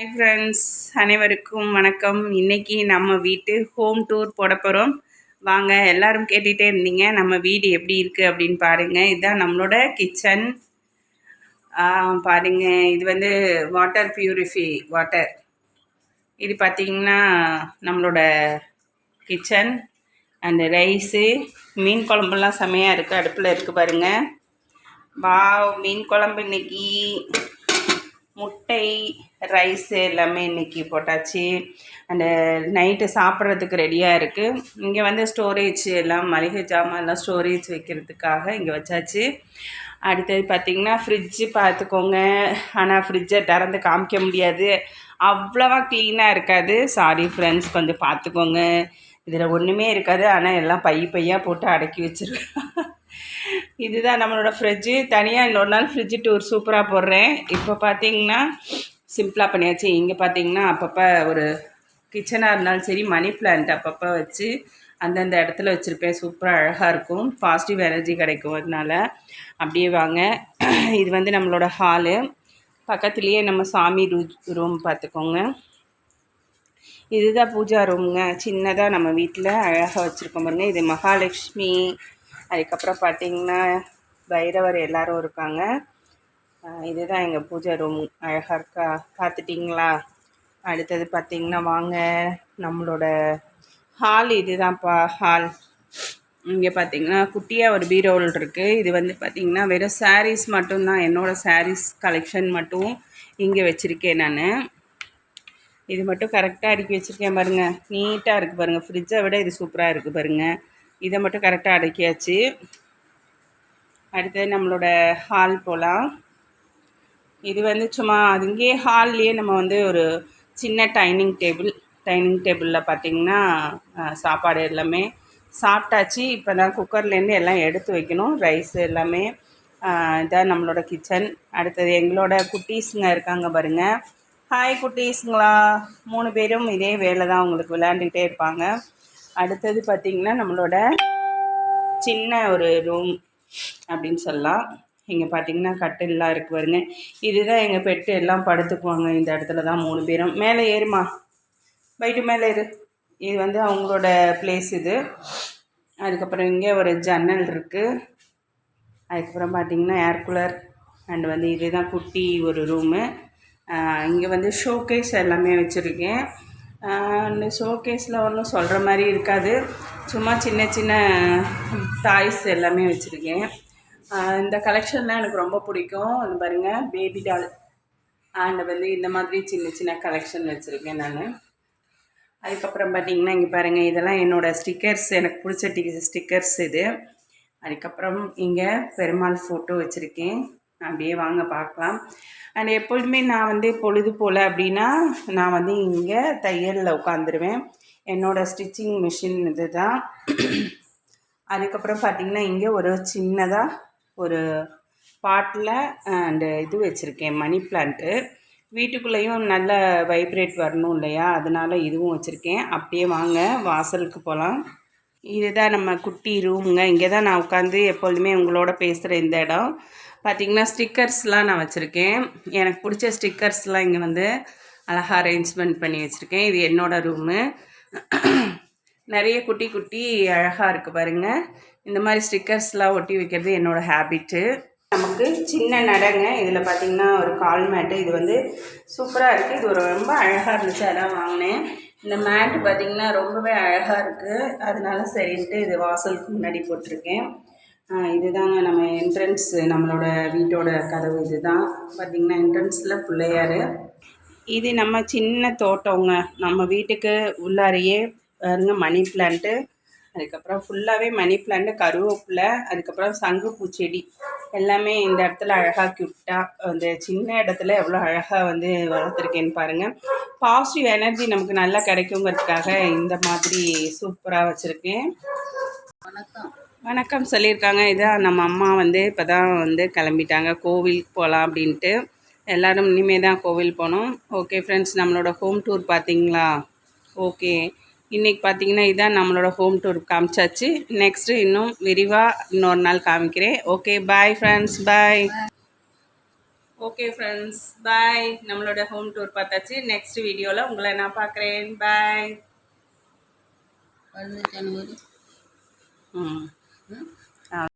Hi friends, அனைவருக்கும் வணக்கம். இன்றைக்கி நம்ம வீட்டு ஹோம் டூர் போட போகிறோம். வாங்க, எல்லோரும் கேட்டுகிட்டே இருந்தீங்க நம்ம வீடு எப்படி இருக்குது அப்படின்னு பாருங்கள். இதுதான் நம்மளோட கிச்சன். பாருங்கள், இது வந்து வாட்டர் பியூரிஃபை வாட்டர். இது பார்த்திங்கன்னா நம்மளோட கிச்சன். அந்த ரைஸு, மீன் குழம்புலாம் செம்மையாக இருக்குது, அடுப்பில் இருக்குது பாருங்கள். மீன் குழம்பு இன்றைக்கி முட்டை ரைஸு எல்லாமே இன்றைக்கி போட்டாச்சு. அந்த நைட்டு சாப்பிட்றதுக்கு ரெடியாக இருக்குது. இங்கே வந்து ஸ்டோரேஜ் எல்லாம் மளிகை ஜாமான் எல்லாம் ஸ்டோரேஜ் வைக்கிறதுக்காக இங்கே வச்சாச்சு. அடுத்தது பார்த்திங்கன்னா ஃப்ரிட்ஜு பார்த்துக்கோங்க. ஆனால் ஃப்ரிட்ஜை திறந்து காமிக்க முடியாது, அவ்வளோவா க்ளீனாக இருக்காது. சாரி ஃப்ரெண்ட்ஸ், கொஞ்சம் பார்த்துக்கோங்க. இதில் ஒன்றுமே இருக்காது, ஆனால் எல்லாம் பையாக போட்டு அடக்கி வச்சுருவேன். இதுதான் நம்மளோட ஃப்ரிட்ஜு. தனியாக இன்னொரு நாள் ஃப்ரிட்ஜு டூர் சூப்பராக போடுறேன். இப்போ பார்த்திங்கன்னா சிம்பிளாக பண்ணியாச்சு. இங்கே பார்த்திங்கன்னா அப்பப்போ ஒரு கிச்சனாக இருந்தாலும் சரி, மணி பிளான்ட் அப்பப்போ வச்சு அந்தந்த இடத்துல வச்சுருப்பேன். சூப்பராக அழகாக இருக்கும், பாசிட்டிவ் எனர்ஜி கிடைக்கும். அதனால் அப்படியே வாங்க. இது வந்து நம்மளோட ஹாலு. பக்கத்துலேயே நம்ம சாமி ரூம் பார்த்துக்கோங்க. இதுதான் பூஜா ரூமுங்க. சின்னதாக நம்ம வீட்டில் அழகாக வச்சுருக்கோம் பாருங்க. இது மகாலட்சுமி. அதுக்கப்புறம் பார்த்திங்கன்னா பைரவர் எல்லோரும் இருக்காங்க. இதுதான் எங்கள் பூஜை ரூம். அழகாக இருக்கா, பார்த்துட்டிங்களா? அடுத்தது பார்த்திங்கன்னா வாங்க, நம்மளோட ஹால் இதுதான்ப்பா ஹால். இங்கே பார்த்திங்கன்னா குட்டியாக ஒரு பீரோல் இருக்குது. இது வந்து பார்த்திங்கன்னா வெறும் சாரீஸ் மட்டும்தான், என்னோடய சாரீஸ் கலெக்ஷன் மட்டும் இங்கே வச்சுருக்கேன் நான். இது மட்டும் கரெக்டாக அடுக்கி வச்சுருக்கேன் பாருங்கள். நீட்டாக இருக்குது பாருங்கள். ஃப்ரிட்ஜை விட இது சூப்பராக இருக்குது பாருங்கள். இதை மட்டும் கரெக்டாக அடக்கியாச்சு. அடுத்தது நம்மளோட ஹால் போகலாம். இது வந்து சும்மா அதுங்கே ஹால்லேயே நம்ம வந்து ஒரு சின்ன டைனிங் டேபிளில் பார்த்திங்கன்னா சாப்பாடு எல்லாமே சாப்பிட்டாச்சு. இப்போ தான் குக்கர்லேருந்து எல்லாம் எடுத்து வைக்கணும், ரைஸ் எல்லாமே. இதான் நம்மளோட கிச்சன். அடுத்தது எங்களோட குட்டீஸுங்க இருக்காங்க பாருங்கள். ஹாய் குட்டீஸுங்களா. 3 பேரும் இதே வேலை தான், உங்களுக்கு விளையாண்டுக்கிட்டே இருப்பாங்க. அடுத்தது பார்த்திங்கன்னா நம்மளோட சின்ன ஒரு ரூம் அப்படின்னு சொல்லலாம். இங்கே பார்த்திங்கன்னா கட்டிலெலாம் இருக்குது பாருங்க. இதுதான் எங்கள் பெட்டு எல்லாம் படுத்துக்குவாங்க. இந்த இடத்துல தான் 3 பேரும். மேலே ஏறுமா, பைட்டு மேலே ஏறு. இது வந்து அவங்களோட பிளேஸ் இது. அதுக்கப்புறம் இங்கே ஒரு ஜன்னல் இருக்குது. அதுக்கப்புறம் பார்த்திங்கன்னா ஏர் கூலர். அண்ட் வந்து இதுதான் குட்டி ஒரு ரூமு. இங்கே வந்து ஷோகேஸ் எல்லாமே வச்சுருக்கேன். இந்த ஷோகேஸில் ஒன்றும் சொல்கிற மாதிரி இருக்காது, சும்மா சின்ன சின்ன டாய்ஸ் எல்லாமே வச்சுருக்கேன். இந்த கலெக்ஷன்லாம் எனக்கு ரொம்ப பிடிக்கும். அது பாருங்கள், பேபி டால் அண்ட் வந்து இந்த மாதிரி சின்ன சின்ன கலெக்ஷன் வச்சுருக்கேன் நான். அதுக்கப்புறம் பார்த்திங்கன்னா இங்கே பாருங்கள், இதெல்லாம் என்னோடய ஸ்டிக்கர்ஸ், எனக்கு பிடிச்ச ஸ்டிக்கர்ஸ் இது. அதுக்கப்புறம் இங்கே பெருமாள் ஃபோட்டோ வச்சுருக்கேன். அப்படியே வாங்க பார்க்கலாம். அண்ட் எப்பொழுதுமே நான் வந்து பொழுது போல் அப்படின்னா நான் வந்து இங்கே தையலில் உட்காந்துருவேன். என்னோடய ஸ்டிச்சிங் மிஷின் இது தான். அதுக்கப்புறம் பார்த்திங்கன்னா இங்கே ஒரு சின்னதாக ஒரு பாட்டில் அண்டு இது வச்சுருக்கேன், மணி பிளான்ட்டு. வீட்டுக்குள்ளேயும் நல்ல வைப்ரேட் வரணும் இல்லையா, அதனால் இதுவும் வச்சுருக்கேன். அப்படியே வாங்க வாசலுக்கு போகலாம். இதுதான் நம்ம குட்டி ரூமுங்க. இங்கே தான் நான் உட்காந்து எப்பொழுதுமே உங்களோட பேசுகிற இந்த இடம். பார்த்திங்கன்னா ஸ்டிக்கர்ஸ்லாம் நான் வச்சுருக்கேன். எனக்கு பிடிச்ச ஸ்டிக்கர்ஸ்லாம் இங்கே வந்து அழகாக அரேஞ்ச்மெண்ட் பண்ணி வச்சுருக்கேன். இது என்னோடய ரூமு. நிறைய குட்டி குட்டி அழகாக இருக்குது பாருங்கள். இந்த மாதிரி ஸ்டிக்கர்ஸ்லாம் ஒட்டி வைக்கிறது என்னோடய ஹேபிட்டு. நமக்கு சின்ன நடங்க. இதில் பார்த்திங்கன்னா ஒரு கால் மேட்டு. இது வந்து சூப்பராக இருக்குது. இது ஒரு ரொம்ப அழகாக இருந்துச்சு, அதான் வாங்கினேன். இந்த மேட்டு பார்த்திங்கன்னா ரொம்பவே அழகாக இருக்குது, அதனால சரின்ட்டு இது வாசலுக்கு முன்னாடி போட்டிருக்கேன். இதுதாங்க நம்ம என்ட்ரன்ஸ், நம்மளோட வீட்டோட கதவு. இது தான் பார்த்திங்கன்னா என்ட்ரன்ஸில் பிள்ளையார். இது நம்ம சின்ன தோட்டங்க. நம்ம வீட்டுக்கு உள்ளாரையே பாருங்க மணி பிளான்ட்டு. அதுக்கப்புறம் ஃபுல்லாகவே மணி பிளான்ட்டு, கருவேப்பிலை, அதுக்கப்புறம் சங்குப்பூ செடி எல்லாமே இந்த இடத்துல அழகாக க்யூட்டாக அந்த சின்ன இடத்துல எவ்வளோ அழகாக வந்து வளர்த்துருக்கேன்னு பாருங்கள். பாசிட்டிவ் எனர்ஜி நமக்கு நல்லா கிடைக்குங்கிறதுக்காக இந்த மாதிரி சூப்பராக வச்சுருக்கேன். வணக்கம் சொல்லியிருக்காங்க. இதான் நம்ம அம்மா வந்து இப்போ தான் வந்து கிளம்பிட்டாங்க, கோவிலுக்கு போகலாம் அப்படின்ட்டு. எல்லோரும் இனிமேல் தான் கோவில் போகணும். ஓகே ஃப்ரெண்ட்ஸ், நம்மளோட ஹோம் டூர் பார்த்தீங்களா? ஓகே, இன்றைக்கி பார்த்திங்கன்னா இதுதான் நம்மளோட ஹோம் டூர் காமிச்சாச்சு. நெக்ஸ்ட்டு இன்னும் விரிவாக இன்னொரு நாள் காமிக்கிறேன். ஓகே, பாய் ஃப்ரெண்ட்ஸ், பாய். ஓகே ஃப்ரெண்ட்ஸ், பாய். நம்மளோட ஹோம் டூர் பார்த்தாச்சு. நெக்ஸ்ட் வீடியோவில் உங்களை நான் பார்க்குறேன். பாய். ஜனவரி ம்.